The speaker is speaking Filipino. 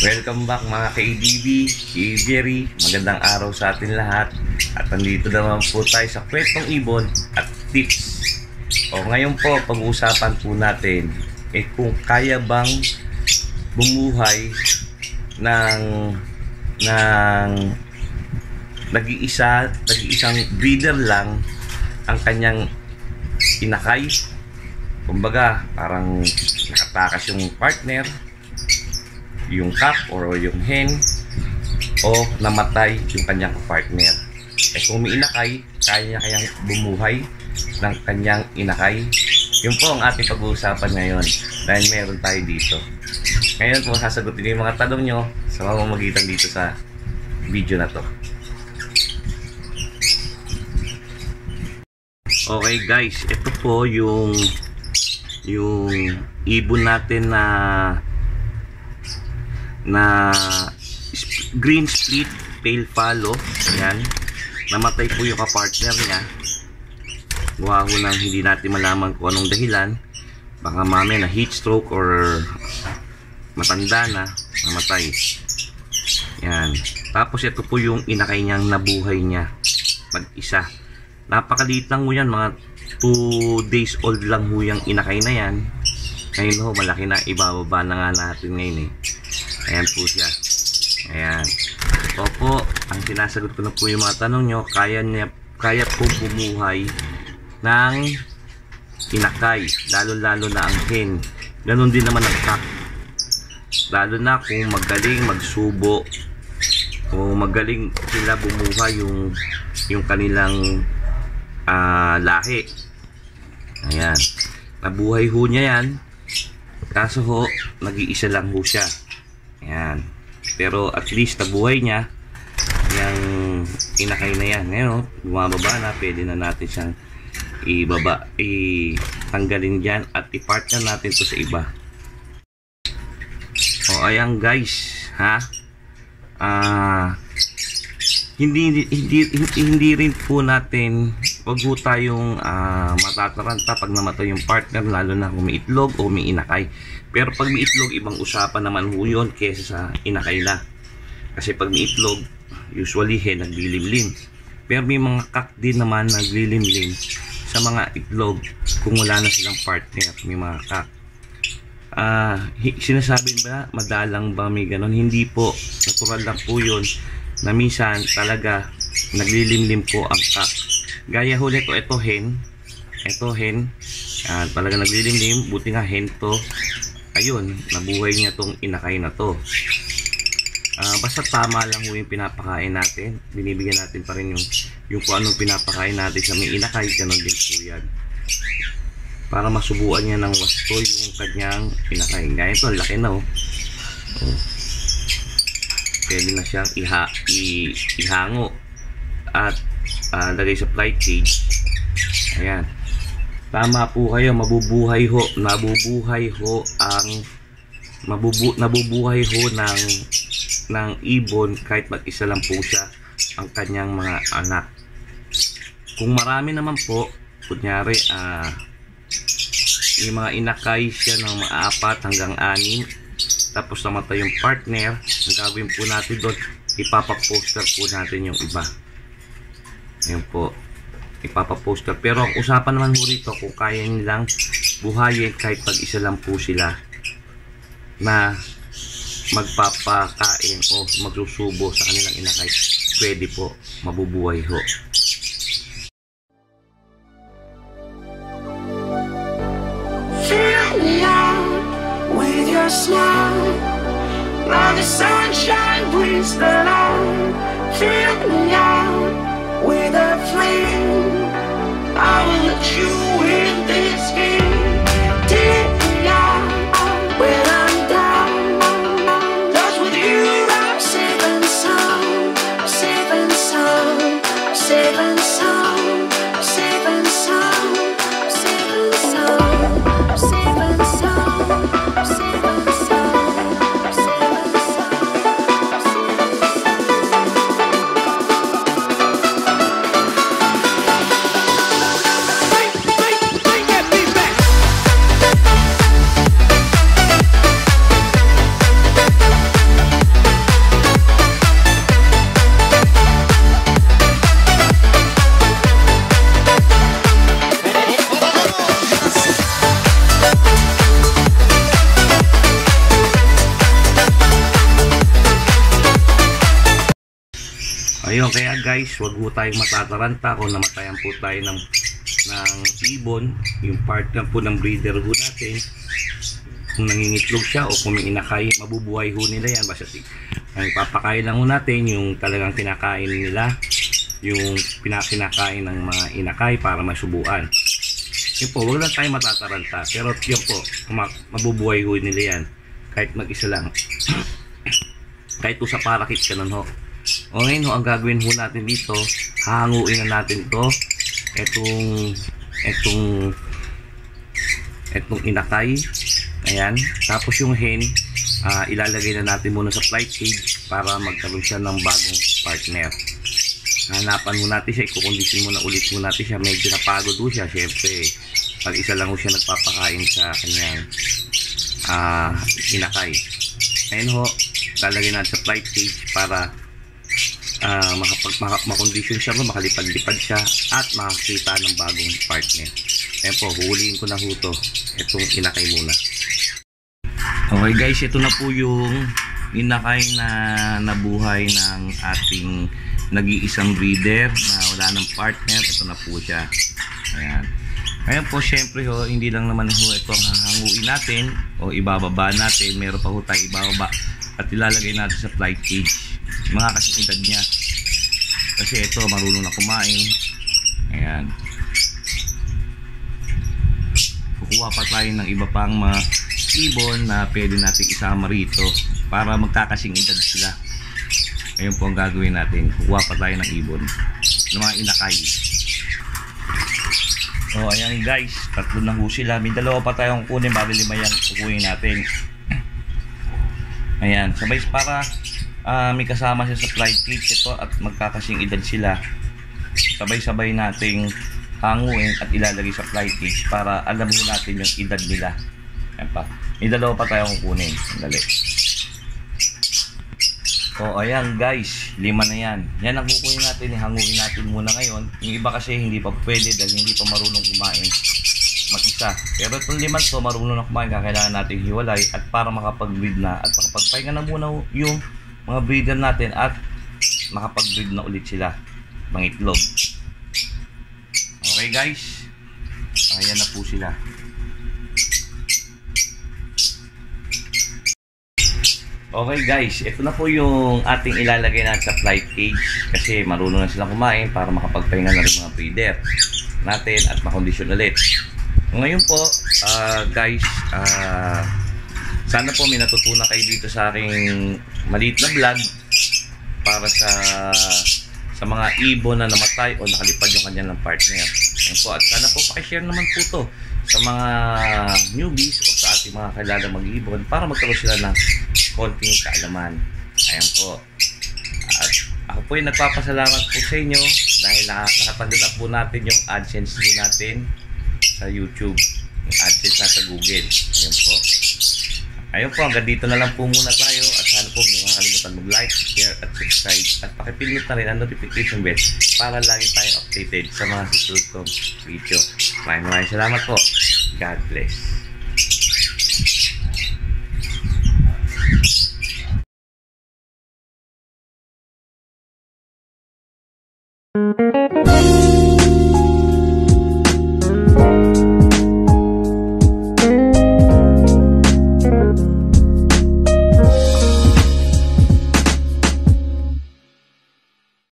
Welcome back mga ka-ADB, Jerry. Magandang araw sa atin lahat. At nandito naman po tayo sa kwentong ibon at tips. Ngayon po, pag-uusapan po natin kung kaya bang bumuhay ng nag-iisang breeder lang ang kanyang inakay. Kumbaga, parang nakatakas yung partner, yung cock or yung hen, o namatay yung kanyang partner. Kung may inakay, kaya niya kayang bumuhay ng kanyang inakay? Yun po ang ating pag-uusapan ngayon dahil meron tayo dito. Ngayon po, sasagutin yung mga tanong nyo sa mamamagitan dito sa video na to. Okay guys, ito po yung ibon natin na green split pale fallow. Ayan, namatay po yung kapartner niya. Gawa ho nang hindi natin malaman kung anong dahilan. Baka mamaya na heat stroke or matanda na, namatay. Yan. Tapos ito po yung inakay niyang nabuhay niya mag-isa. Napakaliit lang ho yan, mga 2 days old lang ho yung inakay na yan. Ngayon ho, malaki na, ibababa na nga natin ngayon Ayan po siya. Ayan. Opo, ang sinasagot ko na po yung mga tanong nyo, kaya po bumuhay ng inakay, lalo na ang hen. Ganon din naman ang cock. Lalo na kung magaling magsubo, o magaling sila bumuhay yung kanilang lahi. Ayan. Nabuhay ho niya yan. Kaso ho, nag-iisa lang ho siya. Ayan. Pero at least nabuhay niya yung inakay na yan. Ngayon, bumababa na. Pwede na natin siyang tanggalin dyan at i-partner natin to sa iba. Ayan guys, ha? Hindi rin po natin, wag po tayong matataranta pag namatay yung partner, lalo na kung may itlog o may inakay. Pero pag may itlog, ibang usapan naman ho yun kesa sa inakay na. Kasi pag may itlog, usually hen naglilimlim. Pero may mga cock din naman naglilimlim sa mga itlog kung wala na silang partner. May mga cock. Sinasabi ba, madalang ba may ganon? Hindi po. Natural lang po yun na minsan talaga naglilimlim po ang cock. Gaya ho nito, ito hen, talaga naglilimlim. Buti nga hen to. Ayun, nabuhay niya tong inakay na to. Basta tama lang ho yung pinapakain natin. Binibigyan natin pa rin yung kung anong pinapakain natin sa may inakay. Ganon din po yan, para masubuan niya ng wasto yung kanyang inakay. Gaya ito, laki na pwede na siyang ihango at lagay sa flight cage. Ayan, tama po kayo, nabubuhay ho ng ibon kahit mag-isa lang po siya ang kanyang mga anak. Kung marami naman po, kunyari yung mga inakay siya ng mga 4 hanggang 6, tapos namatay yung partner, ang gagawin po natin doon, ipapaposter po natin yung iba. Ayan po, ipapaposter. Pero ang usapan naman ho rito, kung kaya nilang buhayin kahit pag-isa lang po sila na magpapakain o magsusubo sa kanilang inakay, pwede po, mabubuhay ho. With your smile, now the sunshine brings the light. Fill me out with a flame. I will let you in this game. Take me out when I'm down. Just with you, I'm safe and sound. Safe and sound. Safe and sound. Safe and sound. Safe and sound. Safe and sound. Ayun, kaya guys, wag po tayong matataranta kung namatayan po tayo ng ibon, yung partner po ng breeder ho natin. Kung nangingitlog siya o kung may inakay, mabubuhay ho nila yan. Basta ang papakain lang ho natin yung talagang kinakain nila, yung pinakinakain ng mga inakay para masubuan. Yun po, wag lang tayo matataranta. Pero yun po, mabubuhay ho nila yan kahit mag-isa lang. Kahit po sa parakit ka nun ho. O ngayon ho, ang gagawin ho natin dito, hahanguin na natin to etong inakay. Ayan, tapos yung hen, ilalagay na natin muna sa flight cage para magkaroon siya ng bagong partner. Hanapan mo natin siya, ikukondisyon muna ulit mo natin siya. Medyo napagod ho siya, syempre pag isa lang ho siya nagpapakain sa kanyang inakay. Ayun ho, lalagay natin sa flight cage para makondisyon siya, makalipad-lipad siya at makakita ng bagong partner. Ayan po, huhulihin ko na ho to, itong inakay muna. Okay guys, ito na po yung inakay na nabuhay ng ating nag-iisang breeder na wala ng partner. Ito na po siya. Ayan. Ngayon po, syempre ho, hindi lang naman ho ito ang hahanguin natin o ibababa natin. Meron pa ho tayo ibababa at ilalagay natin sa flight cage. Mga kasidad niya. Kasi ito, marunong na kumain. Ayan. Kukuha pa tayo ng iba pang mga ibon na pwede natin isama rito para magkakasing edad sila. Ayun po ang gagawin natin. Kukuha pa tayo ng ibon ng mga inakay. So ayan guys, tatlo na ho sila. May dalawa pa tayong kunin, bali 5 yan kukunin natin. Ayan, sabay para may kasama siya sa flight cage ito at magkakasing edad sila. Sabay-sabay nating hanguin at ilalagay sa flight cage para alam mo natin yung edad nila. Ayan pa. May dalawa pa tayong kukunin. Sandali. So ayan guys, 5 na yan. Yan ang kukunin natin, hanguin natin muna ngayon. Yung iba kasi hindi pa pwede dahil hindi pa marunong kumain mag-isa. Pero itong 5 to marunong na kumain, kailangan natin hiwalay at para makapag-breed na at makapagpahinga na muna yung mga breeder natin at makapag-breed na ulit sila ng itlog. Okay guys, ayan na po sila. Okay guys, ito na po yung ating ilalagay natin sa flight cage kasi marunong na silang kumain para makapagpahinga na rin mga breeder natin at makondisyon ulit. Ngayon po guys, sana po may natutunan kayo dito sa aking maliit na vlog para sa mga ibon na namatay o nakalipad yung kanyang partner. Ayan po, at sana po pakishare naman po to sa mga newbies o sa ating mga kailangan mag-ibon para magkaroon sila ng konting kaalaman. Ayan po. At ako po yung nagpapasalamat po sa inyo dahil nakatanggap na po natin yung AdSense natin sa YouTube. Yung AdSense na sa Google. Ayan po. Ayun po, hanggang dito na lang po muna tayo at sana po hindi makakalimutan mag-like, share at subscribe at pakipindot na rin ang notification bell para lagi tayong updated sa mga susunod kong video. Maraming salamat po. God bless.